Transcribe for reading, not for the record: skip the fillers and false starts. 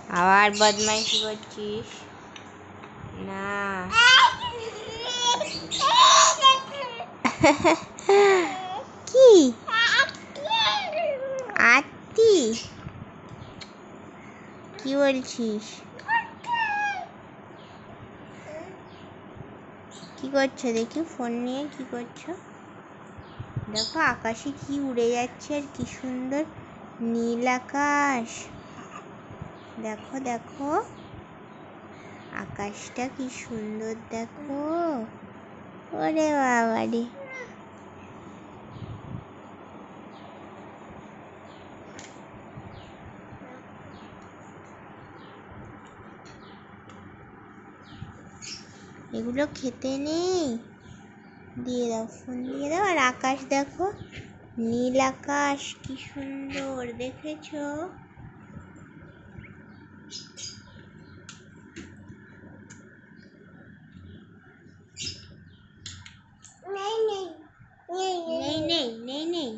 আবার বদমাইশি করছিস না। কি আত্তি কি বলছিস? কি করছো দেখি, ফোন নিয়ে কি করছো? দেখো আকাশে কি উড়ে যাচ্ছে, আর কি সুন্দর নীল আকাশ। দেখো দেখো আকাশটা কি সুন্দর, দেখো। ওরে বাবা রে, এগুলো খেতে নেই, দিয়ে দাও, ফোন দিয়ে দাও। আর আকাশ দেখো, নীল আকাশ কি সুন্দর, দেখেছো? নেই নেই নেই নেই নেই নেই নেই